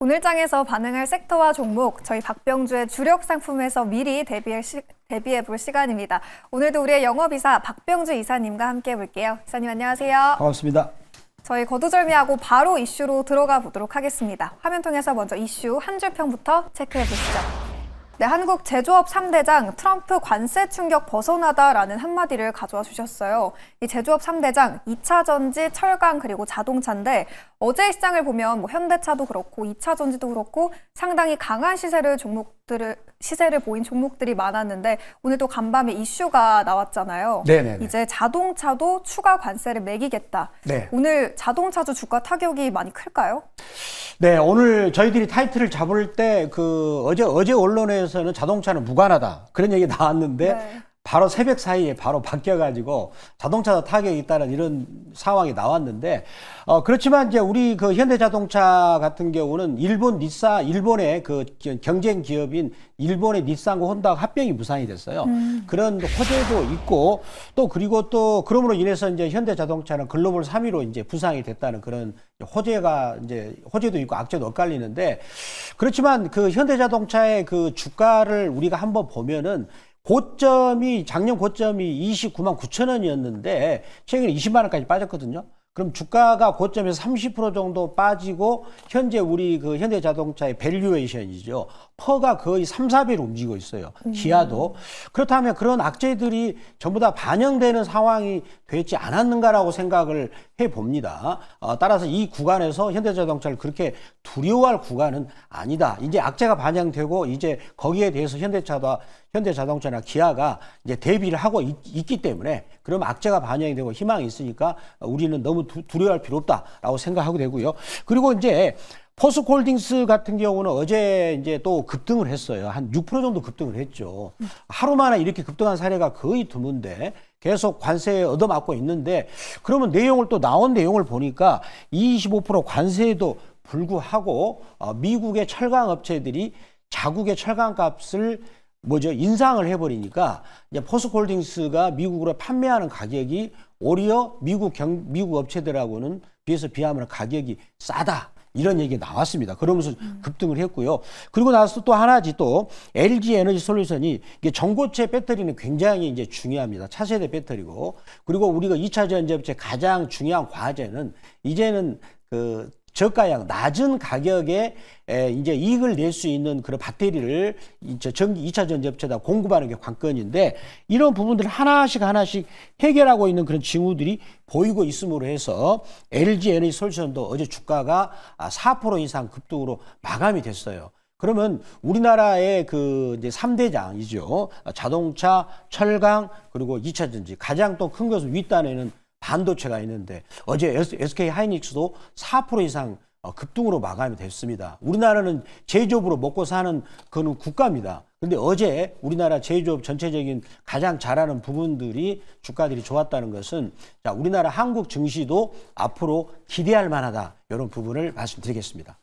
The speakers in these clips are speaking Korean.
오늘 장에서 반응할 섹터와 종목, 저희 박병주의 주력 상품에서 미리 대비해 볼 시간입니다. 오늘도 우리의 영업이사 박병주 이사님과 함께 해볼게요. 이사님 안녕하세요. 반갑습니다. 저희 거두절미하고 바로 이슈로 들어가 보도록 하겠습니다. 화면 통해서 먼저 이슈 한 줄 평부터 체크해 보시죠. 네, 한국 제조업 3대장 트럼프 관세 충격 벗어나다라는 한마디를 가져와 주셨어요. 이 제조업 3대장 2차 전지, 철강 그리고 자동차인데 어제 시장을 보면 뭐 현대차도 그렇고 2차 전지도 그렇고 상당히 강한 시세를 보인 종목들이 많았는데 오늘도 간밤에 이슈가 나왔잖아요. 네네네. 이제 자동차도 추가 관세를 매기겠다. 네. 오늘 자동차주 주가 타격이 많이 클까요? 네, 오늘 저희들이 타이틀을 잡을 때 어제 언론에서는 자동차는 무관하다 그런 얘기 나왔는데 네. 바로 새벽 사이에 바로 바뀌어가지고 자동차 타격이 있다는 이런 상황이 나왔는데 그렇지만 이제 우리 그 현대자동차 같은 경우는 일본의 그 경쟁 기업인 일본의 닛산과 혼다가 합병이 무산이 됐어요. 그런 호재도 있고 그리고 그럼으로 인해서 이제 현대자동차는 글로벌 3위로 이제 부상이 됐다는 그런 호재도 있고 악재도 엇갈리는데 그렇지만 그 현대자동차의 그 주가를 우리가 한번 보면은 작년 고점이 29만 9천 원이었는데 최근에 20만 원까지 빠졌거든요. 그럼 주가가 고점에서 30% 정도 빠지고 현재 우리 그 현대자동차의 밸류에이션이죠. 퍼가 거의 3, 4배로 움직이고 있어요. 기아도. 그렇다면 그런 악재들이 전부 다 반영되는 상황이 되지 않았는가라고 생각을 해봅니다. 따라서 이 구간에서 현대자동차를 그렇게 두려워할 구간은 아니다. 이제 악재가 반영되고 이제 거기에 대해서 현대자동차나 기아가 이제 대비를 하고 있기 때문에 그럼 악재가 반영이 되고 희망이 있으니까 우리는 너무 두려워할 필요 없다라고 생각하고 되고요. 그리고 이제 포스코홀딩스 같은 경우는 어제 이제 또 급등을 했어요. 한 6% 정도 급등을 했죠. 하루 만에 이렇게 급등한 사례가 거의 드문데 계속 관세에 얻어맞고 있는데 그러면 나온 내용을 보니까 25% 관세에도 불구하고 미국의 철강 업체들이 자국의 철강 값을 인상을 해버리니까 이제 포스코홀딩스가 미국으로 판매하는 가격이 오히려 미국 업체들하고는 비하면 가격이 싸다. 이런 얘기 나왔습니다. 그러면서 급등을 했고요. 그리고 나서 또 하나지 또 LG 에너지 솔루션이 이게 전고체 배터리는 굉장히 이제 중요합니다. 차세대 배터리고 그리고 우리가 2차 전지업체 가장 중요한 과제는 이제는 그 저가형 낮은 가격에 이제 이익을 낼 수 있는 그런 배터리를 2차 전지업체다 공급하는 게 관건인데 이런 부분들을 하나씩 해결하고 있는 그런 징후들이 보이고 있음으로 해서 LG 에너지 솔루션도 어제 주가가 4% 이상 급등으로 마감이 됐어요. 그러면 우리나라의 그 이제 3대장이죠. 자동차, 철강, 그리고 2차 전지 가장 또 큰 것은 윗단에는 반도체가 있는데 어제 SK 하이닉스도 4% 이상 급등으로 마감이 됐습니다. 우리나라는 제조업으로 먹고 사는 그런 국가입니다. 근데 어제 우리나라 제조업 전체적인 가장 잘하는 부분들이 주가들이 좋았다는 것은 우리나라 한국 증시도 앞으로 기대할 만하다. 이런 부분을 말씀드리겠습니다.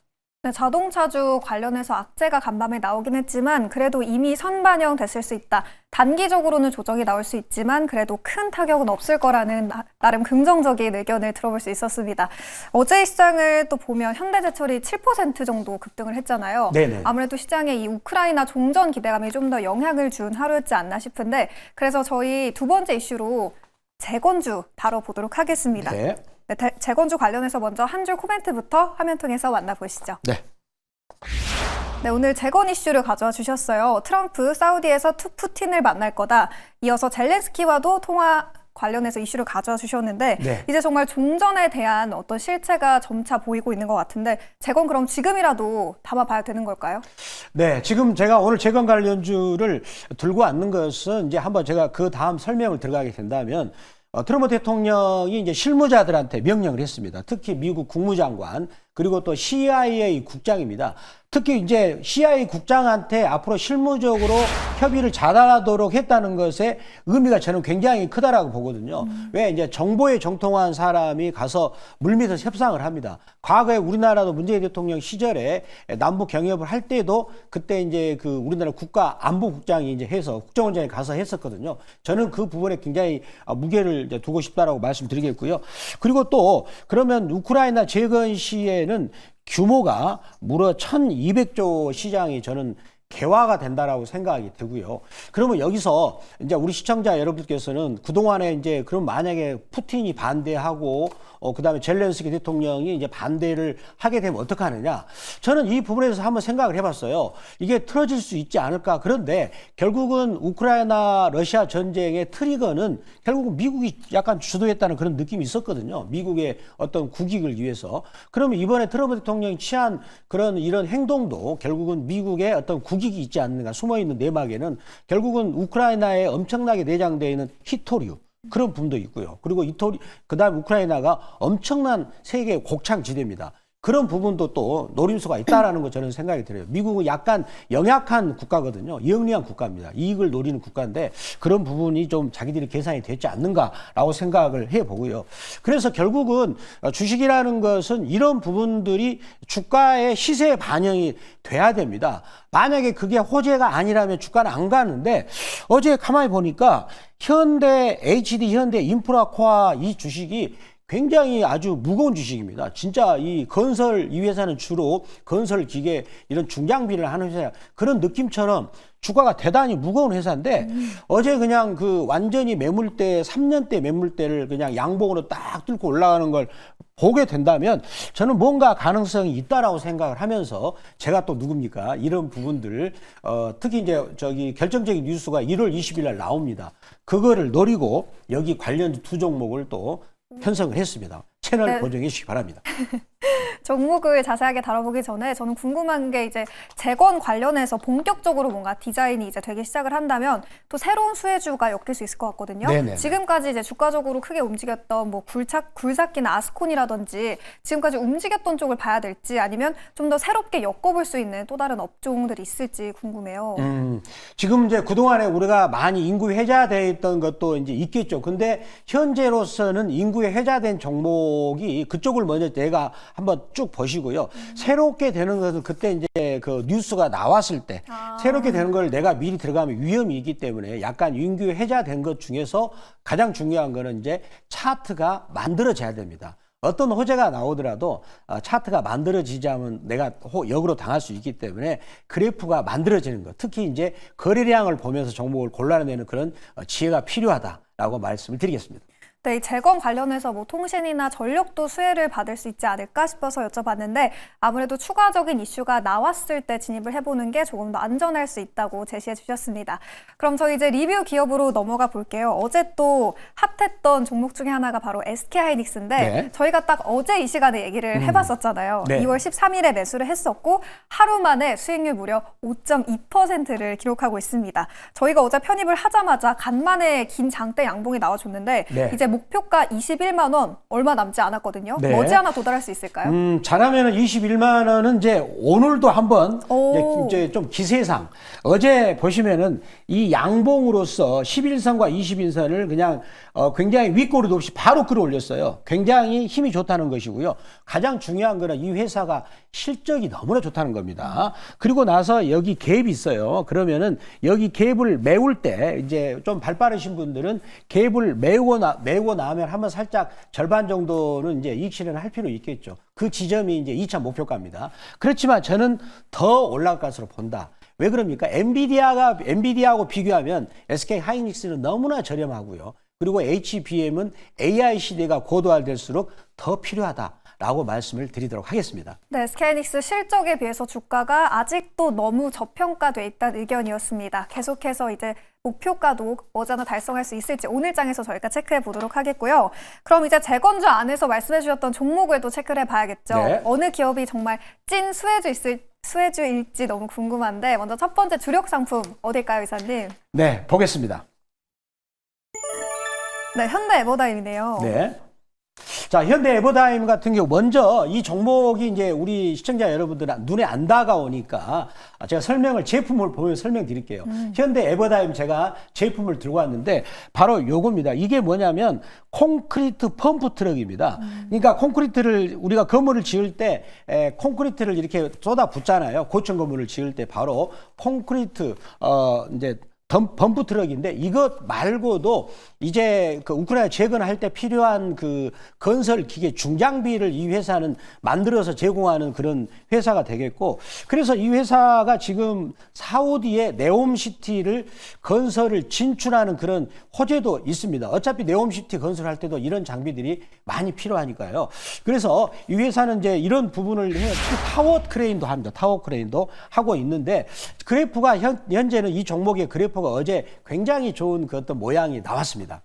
네, 자동차주 관련해서 악재가 간밤에 나오긴 했지만 그래도 이미 선반영 됐을 수 있다. 단기적으로는 조정이 나올 수 있지만 그래도 큰 타격은 없을 거라는 나름 긍정적인 의견을 들어볼 수 있었습니다. 어제 시장을 또 보면 현대제철이 7% 정도 급등을 했잖아요. 네네. 아무래도 시장에 이 우크라이나 종전 기대감이 좀 더 영향을 준 하루였지 않나 싶은데 그래서 저희 두 번째 이슈로 재건주 다뤄보도록 하겠습니다. 네. 네, 재건주 관련해서 먼저 한 줄 코멘트부터 화면 통해서 만나보시죠. 네. 네, 오늘 재건 이슈를 가져와 주셨어요. 트럼프, 사우디에서 푸틴을 만날 거다. 이어서 젤렌스키와도 통화 관련해서 이슈를 가져와 주셨는데 네. 이제 정말 종전에 대한 어떤 실체가 점차 보이고 있는 것 같은데 재건 그럼 지금이라도 담아봐야 되는 걸까요? 네, 지금 제가 오늘 재건 관련주를 들고 왔는 것은 이제 한번 제가 그 다음 설명을 들어가게 된다면 트럼프 대통령이 이제 실무자들한테 명령을 했습니다. 특히 미국 국무장관 그리고 또 CIA 국장입니다. 특히 이제 CIA 국장한테 앞으로 실무적으로 협의를 잘하도록 했다는 것에 의미가 저는 굉장히 크다라고 보거든요. 왜 이제 정보에 정통한 사람이 가서 물밑에서 협상을 합니다. 과거에 우리나라도 문재인 대통령 시절에 남북 경협을 할 때도 그때 이제 그 우리나라 국가안보국장이 이제 해서 국정원장이 가서 했었거든요. 저는 그 부분에 굉장히 무게를 이제 두고 싶다라고 말씀드리겠고요. 그리고 또 그러면 우크라이나 재건 시에는 규모가 무려 1,200조 시장이 저는 개화가 된다라고 생각이 들고요. 그러면 여기서 이제 우리 시청자 여러분께서는 그동안에 이제 그럼 만약에 푸틴이 반대하고 그다음에 젤렌스키 대통령이 이제 반대를 하게 되면 어떻게 하느냐? 저는 이 부분에 대해서 한번 생각을 해봤어요. 이게 틀어질 수 있지 않을까? 그런데 결국은 우크라이나 러시아 전쟁의 트리거는 결국은 미국이 약간 주도했다는 그런 느낌이 있었거든요. 미국의 어떤 국익을 위해서. 그러면 이번에 트럼프 대통령이 취한 그런 이런 행동도 결국은 미국의 어떤 국익이 있지 않는가? 숨어있는 내막에는 결국은 우크라이나에 엄청나게 내장되어 있는 히토류. 그런 부분도 있고요. 그리고 그다음 우크라이나가 엄청난 세계의 곡창지대입니다. 그런 부분도 또 노림수가 있다라는 거 저는 생각이 들어요. 미국은 약간 영약한 국가거든요. 영리한 국가입니다. 이익을 노리는 국가인데 그런 부분이 좀 자기들이 계산이 됐지 않는가라고 생각을 해보고요. 그래서 결국은 주식이라는 것은 이런 부분들이 주가의 시세에 반영이 돼야 됩니다. 만약에 그게 호재가 아니라면 주가는 안 가는데 어제 가만히 보니까 현대 HD, 현대 인프라코아 이 주식이 굉장히 아주 무거운 주식입니다. 진짜 이 건설, 이 회사는 주로 건설 기계 이런 중장비를 하는 회사 그런 느낌처럼 주가가 대단히 무거운 회사인데 어제 그냥 그 완전히 매물대 3년대 매물대를 그냥 양봉으로 딱 뚫고 올라가는 걸 보게 된다면 저는 뭔가 가능성이 있다라고 생각을 하면서 제가 또 누굽니까? 이런 부분들 특히 이제 저기 결정적인 뉴스가 1월 20일 날 나옵니다. 그거를 노리고 여기 관련 두 종목을 또 편성을 했습니다. 채널 네. 고정해 주시기 바랍니다. 종목을 자세하게 다뤄보기 전에 저는 궁금한 게 이제 재건 관련해서 본격적으로 뭔가 디자인이 이제 되기 시작을 한다면 또 새로운 수혜주가 엮일 수 있을 것 같거든요. 네네네. 지금까지 이제 주가적으로 크게 움직였던 뭐 굴삭기나 아스콘이라든지 지금까지 움직였던 쪽을 봐야 될지 아니면 좀 더 새롭게 엮어볼 수 있는 또 다른 업종들이 있을지 궁금해요. 지금 이제 그동안에 우리가 많이 인구 회자되어 있던 것도 이제 있겠죠. 근데 현재로서는 인구에 회자된 종목이 그쪽을 먼저 내가 한번 쭉 보시고요. 새롭게 되는 것은 그때 이제 그 뉴스가 나왔을 때 새롭게 되는 걸 내가 미리 들어가면 위험이 있기 때문에 약간 인구 회자된 것 중에서 가장 중요한 거는 이제 차트가 만들어져야 됩니다. 어떤 호재가 나오더라도 차트가 만들어지자면 내가 역으로 당할 수 있기 때문에 그래프가 만들어지는 것, 특히 이제 거래량을 보면서 종목을 골라내는 그런 지혜가 필요하다라고 말씀을 드리겠습니다. 네, 이 재건 관련해서 뭐 통신이나 전력도 수혜를 받을 수 있지 않을까 싶어서 여쭤봤는데 아무래도 추가적인 이슈가 나왔을 때 진입을 해보는 게 조금 더 안전할 수 있다고 제시해 주셨습니다. 그럼 저희 이제 리뷰 기업으로 넘어가 볼게요. 어제 또 핫했던 종목 중에 하나가 바로 SK하이닉스인데 네. 저희가 딱 어제 이 시간에 얘기를 해봤었잖아요. 네. 2월 13일에 매수를 했었고 하루 만에 수익률 무려 5.2%를 기록하고 있습니다. 저희가 어제 편입을 하자마자 간만에 긴 장대 양봉이 나와줬는데 네. 이제 목표가 21만 원 얼마 남지 않았거든요. 네. 머지않아 도달할 수 있을까요? 잘하면 21만 원은 이제 오늘도 한번 오. 이제 좀 기세상 어제 보시면은 이 양봉으로서 11선과 20인선을 그냥 굉장히 윗꼬리도 없이 바로 끌어올렸어요. 굉장히 힘이 좋다는 것이고요. 가장 중요한 거는 이 회사가 실적이 너무나 좋다는 겁니다. 그리고 나서 여기 갭이 있어요. 그러면은 여기 갭을 메울 때 이제 좀 발 빠르신 분들은 갭을 메우고 나면 한번 살짝 절반 정도는 이제 이익 실현을 할 필요 있겠죠. 그 지점이 이제 2차 목표가입니다. 그렇지만 저는 더 올라갈 것으로 본다. 왜 그럽니까? 엔비디아하고 비교하면 SK 하이닉스는 너무나 저렴하고요. 그리고 HBM은 AI 시대가 고도화될수록 더 필요하다라고 말씀을 드리도록 하겠습니다. 네, SK하이닉스 실적에 비해서 주가가 아직도 너무 저평가돼 있다는 의견이었습니다. 계속해서 이제 목표가도 어제나 달성할 수 있을지 오늘장에서 저희가 체크해 보도록 하겠고요. 그럼 이제 재건주 안에서 말씀해 주셨던 종목을 또 체크를 해봐야겠죠. 네. 어느 기업이 정말 찐 수혜주일지 너무 궁금한데 먼저 첫 번째 주력 상품 어딜까요, 이사님? 네, 보겠습니다. 네, 현대 에버다임이네요. 네. 자, 현대 에버다임 같은 경우 먼저 이 종목이 이제 우리 시청자 여러분들 눈에 안 다가오니까 제가 제품을 보면 설명드릴게요. 현대 에버다임 제가 제품을 들고 왔는데 바로 요겁니다. 이게 뭐냐면 콘크리트 펌프 트럭입니다. 그러니까 콘크리트를 우리가 건물을 지을 때 콘크리트를 이렇게 쏟아 붓잖아요. 고층 건물을 지을 때 바로 콘크리트 이제 범프 트럭인데 이것 말고도 이제 그 우크라이나 재건할 때 필요한 그 건설 기계 중장비를 이 회사는 만들어서 제공하는 그런 회사가 되겠고, 그래서 이 회사가 지금 사우디의 네옴시티를 건설을 진출하는 그런 호재도 있습니다. 어차피 네옴시티 건설할 때도 이런 장비들이 많이 필요하니까요. 그래서 이 회사는 이제 이런 부분을 해요. 타워 크레인도 합니다. 타워 크레인도 하고 있는데, 그래프가 현재는 이 종목의 그래프가 어제 굉장히 좋은 그 어떤 모양이 나왔습니다.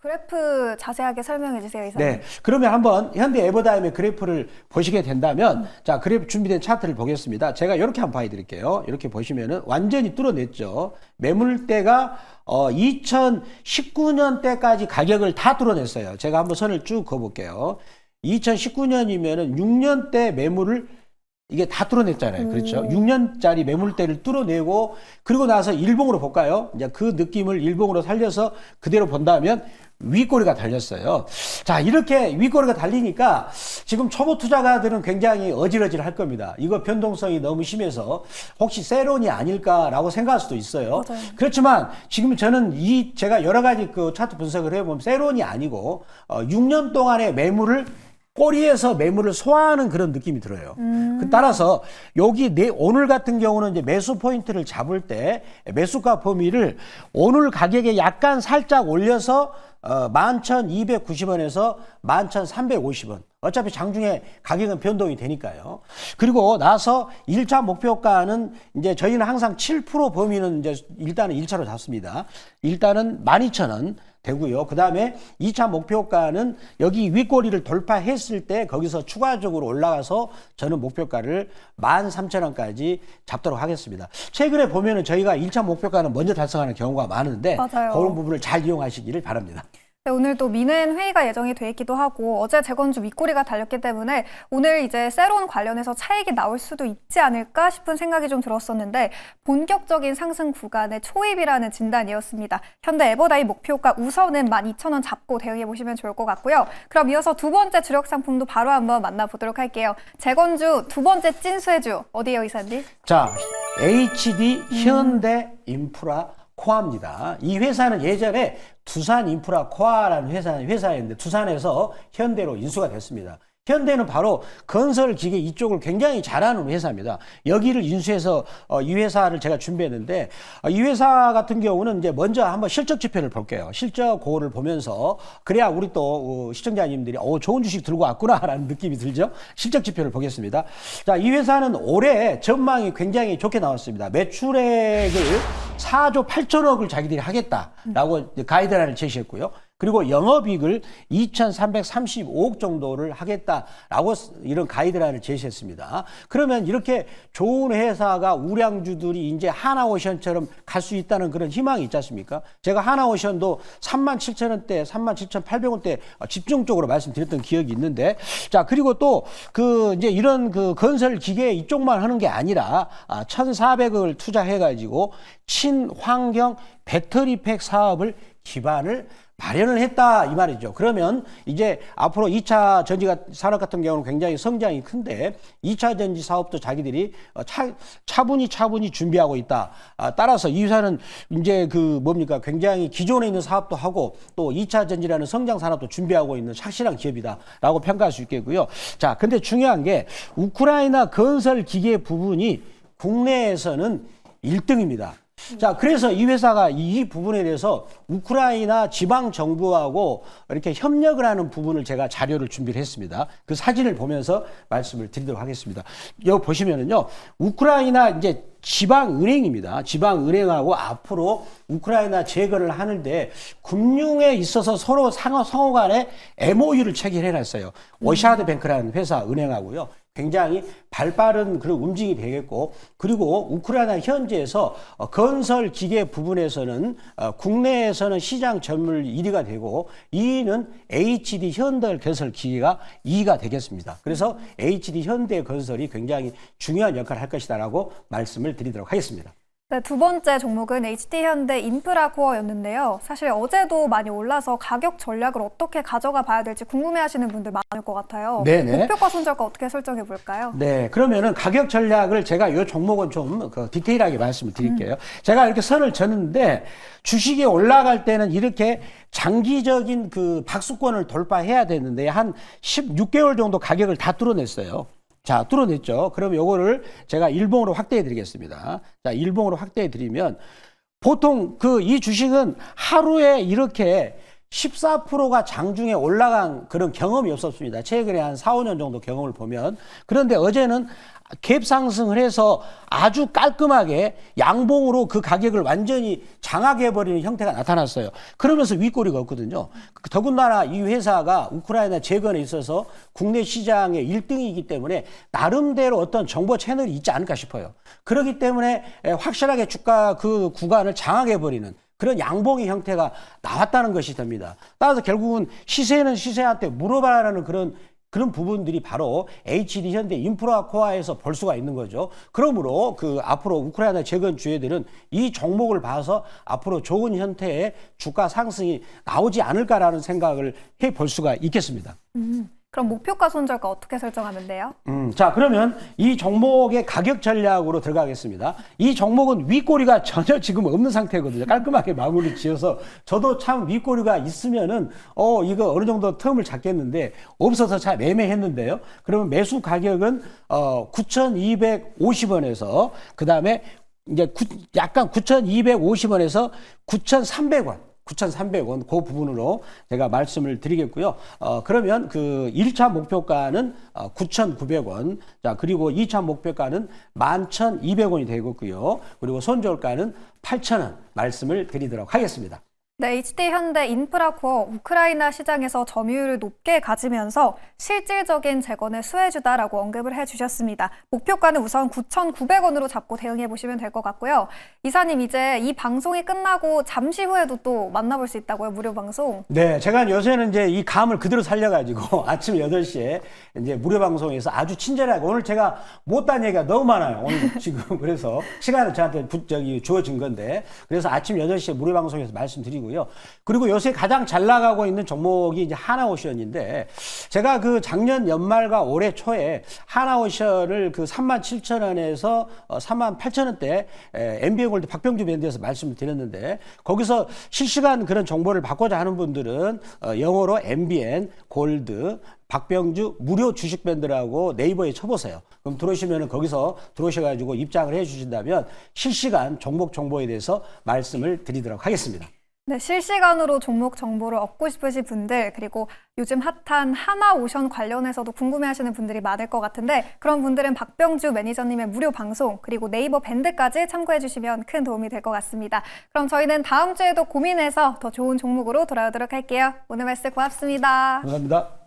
그래프 자세하게 설명해 주세요, 이사님. 네. 그러면 한번 현대 에버다임의 그래프를 보시게 된다면, 자, 그래프 준비된 차트를 보겠습니다. 제가 이렇게 한번 봐드릴게요. 이렇게 보시면은 완전히 뚫어냈죠. 매물대가 2019년 때까지 가격을 다 뚫어냈어요. 제가 한번 선을 쭉 그어볼게요. 2019년이면은 6년 때 매물을 이게 다 뚫어냈잖아요. 그렇죠? 6년짜리 매물대를 뚫어내고, 그리고 나서 일봉으로 볼까요? 이제 그 느낌을 일봉으로 살려서 그대로 본다면 윗꼬리가 달렸어요. 자, 이렇게 윗꼬리가 달리니까 지금 초보 투자가들은 굉장히 어질어질 할 겁니다. 이거 변동성이 너무 심해서 혹시 세론이 아닐까라고 생각할 수도 있어요. 맞아요. 그렇지만 지금 저는 제가 여러 가지 그 차트 분석을 해보면 세론이 아니고 6년 동안의 매물을 꼬리에서 매물을 소화하는 그런 느낌이 들어요. 따라서 여기 오늘 같은 경우는 이제 매수 포인트를 잡을 때 매수가 범위를 오늘 가격에 약간 살짝 올려서 11,290원에서 11,350원. 어차피 장중에 가격은 변동이 되니까요. 그리고 나서 1차 목표가는 이제 저희는 항상 7% 범위는 이제 일단은 1차로 잡습니다. 일단은 12,000원 되고요. 그 다음에 2차 목표가는 여기 윗꼬리를 돌파했을 때 거기서 추가적으로 올라가서 저는 목표가를 13,000원까지 잡도록 하겠습니다. 최근에 보면은 저희가 1차 목표가는 먼저 달성하는 경우가 많은데, 맞아요. 그런 부분을 잘 이용하시기를 바랍니다. 네, 오늘 또 미넨 회의가 예정이 돼 있기도 하고 어제 재건주 윗꼬리가 달렸기 때문에 오늘 이제 세론 관련해서 차익이 나올 수도 있지 않을까 싶은 생각이 좀 들었었는데, 본격적인 상승 구간의 초입이라는 진단이었습니다. 현대 에버다이 목표가 우선은 12,000원 잡고 대응해 보시면 좋을 것 같고요. 그럼 이어서 두 번째 주력 상품도 바로 한번 만나보도록 할게요. 재건주 두 번째 찐수혜주 어디예요, 이사님? 자, HD 현대 인프라 코아입니다. 이 회사는 예전에 두산 인프라 코아라는 회사였는데 두산에서 현대로 인수가 됐습니다. 현대는 바로 건설 기계 이쪽을 굉장히 잘하는 회사입니다. 여기를 인수해서 이 회사를 제가 준비했는데, 이 회사 같은 경우는 이제 먼저 한번 실적 지표를 볼게요. 실적 고를 보면서 그래야 우리 또 시청자님들이 좋은 주식 들고 왔구나라는 느낌이 들죠. 실적 지표를 보겠습니다. 자, 이 회사는 올해 전망이 굉장히 좋게 나왔습니다. 매출액을 4조 8천억을 자기들이 하겠다라고 가이드라인을 제시했고요. 그리고 영업이익을 2,335억 정도를 하겠다라고 이런 가이드라인을 제시했습니다. 그러면 이렇게 좋은 회사가 우량주들이 이제 하나오션처럼 갈 수 있다는 그런 희망이 있지 않습니까? 제가 하나오션도 37,000원대, 37,800원대 집중적으로 말씀드렸던 기억이 있는데, 자, 그리고 또 이제 이런 그 건설 기계 이쪽만 하는 게 아니라 1,400억을 투자해가지고 친환경 배터리팩 사업을 기반을 마련을 했다 이 말이죠. 그러면 이제 앞으로 2차 전지 산업 같은 경우는 굉장히 성장이 큰데 2차 전지 사업도 자기들이 차분히 준비하고 있다. 따라서 이 회사는 이제 굉장히 기존에 있는 사업도 하고 또 2차 전지라는 성장 산업도 준비하고 있는 확실한 기업이다라고 평가할 수 있겠고요. 자, 근데 중요한 게 우크라이나 건설 기계 부분이 국내에서는 1등입니다. 자, 그래서 이 회사가 이 부분에 대해서 우크라이나 지방 정부하고 이렇게 협력을 하는 부분을 제가 자료를 준비를 했습니다. 그 사진을 보면서 말씀을 드리도록 하겠습니다. 여기 보시면은요, 우크라이나 이제 지방은행입니다. 지방은행하고 앞으로 우크라이나 재건을 하는데 금융에 있어서 서로 상호 간에 MOU를 체결해 놨어요. 워샤드 뱅크라는 회사 은행하고요. 굉장히 발빠른 그런 움직임이 되겠고, 그리고 우크라이나 현지에서 건설 기계 부분에서는 국내에서는 시장 점유율 1위가 되고 2위는 HD 현대 건설 기계가 2위가 되겠습니다. 그래서 HD 현대 건설이 굉장히 중요한 역할을 할 것이다라고 말씀을 드리도록 하겠습니다. 네, 두 번째 종목은 HD현대 인프라코어였는데요. 사실 어제도 많이 올라서 가격 전략을 어떻게 가져가 봐야 될지 궁금해하시는 분들 많을 것 같아요. 네네. 목표가 손절가 어떻게 설정해 볼까요? 네, 그러면은 가격 전략을 제가 이 종목은 좀 디테일하게 말씀을 드릴게요. 제가 이렇게 선을 졌는데 주식이 올라갈 때는 이렇게 장기적인 그 박수권을 돌파해야 되는데 한 16개월 정도 가격을 다 뚫어냈어요. 자, 뚫어냈죠. 그럼 요거를 제가 일봉으로 확대해 드리겠습니다. 자, 일봉으로 확대해 드리면 보통 이 주식은 하루에 이렇게 14%가 장중에 올라간 그런 경험이 없었습니다. 최근에 한 4, 5년 정도 경험을 보면. 그런데 어제는 갭 상승을 해서 아주 깔끔하게 양봉으로 그 가격을 완전히 장악해버리는 형태가 나타났어요. 그러면서 윗꼬리가 없거든요. 더군다나 이 회사가 우크라이나 재건에 있어서 국내 시장의 1등이기 때문에 나름대로 어떤 정보 채널이 있지 않을까 싶어요. 그렇기 때문에 확실하게 주가 그 구간을 장악해버리는 그런 양봉의 형태가 나왔다는 것이 됩니다. 따라서 결국은 시세는 시세한테 물어봐라는 그런 부분들이 바로 HD 현대 인프라코어에서 볼 수가 있는 거죠. 그러므로 앞으로 우크라이나 재건 주회들은 이 종목을 봐서 앞으로 좋은 형태의 주가 상승이 나오지 않을까라는 생각을 해 볼 수가 있겠습니다. 그럼 목표가 손절가 어떻게 설정하면 돼요? 자, 그러면 이 종목의 가격 전략으로 들어가겠습니다. 이 종목은 윗꼬리가 전혀 지금 없는 상태거든요. 깔끔하게 마무리 지어서 저도 참 윗꼬리가 있으면은 이거 어느 정도 텀을 잡겠는데 없어서 참 애매했는데요. 그러면 매수 가격은 9,250원에서 그다음에 이제 약간 9,250원에서 9,300원. 9,300원 그 부분으로 제가 말씀을 드리겠고요. 그러면 그 1차 목표가는 9,900원. 자, 그리고 2차 목표가는 11,200원이 되겠고요. 그리고 손절가는 8,000원 말씀을 드리도록 하겠습니다. 네, HD현대 인프라코어 우크라이나 시장에서 점유율을 높게 가지면서 실질적인 재건을 수혜주다라고 언급을 해주셨습니다. 목표가는 우선 9,900원으로 잡고 대응해 보시면 될 것 같고요. 이사님, 이제 이 방송이 끝나고 잠시 후에도 또 만나볼 수 있다고요, 무료 방송? 네, 제가 요새는 이제 이 감을 그대로 살려가지고 아침 8시에 이제 무료 방송에서 아주 친절하게 오늘 제가 못한 얘기가 너무 많아요. 오늘 지금 그래서 시간을 저한테 주어진 건데 그래서 아침 8시에 무료 방송에서 말씀드리고 그리고 요새 가장 잘 나가고 있는 종목이 이제 하나오션인데 제가 작년 연말과 올해 초에 하나오션을 37,000원에서 38,000원대 MBN골드 박병주 밴드에서 말씀을 드렸는데 거기서 실시간 그런 정보를 받고자 하는 분들은 영어로 MBN 골드 박병주 무료 주식 밴드라고 네이버에 쳐보세요. 그럼 들어오시면 거기서 들어오셔가지고 입장을 해주신다면 실시간 종목 정보에 대해서 말씀을 드리도록 하겠습니다. 네, 실시간으로 종목 정보를 얻고 싶으신 분들, 그리고 요즘 핫한 하나오션 관련해서도 궁금해하시는 분들이 많을 것 같은데 그런 분들은 박병주 매니저님의 무료 방송 그리고 네이버 밴드까지 참고해 주시면 큰 도움이 될 것 같습니다. 그럼 저희는 다음 주에도 고민해서 더 좋은 종목으로 돌아오도록 할게요. 오늘 말씀 고맙습니다. 감사합니다.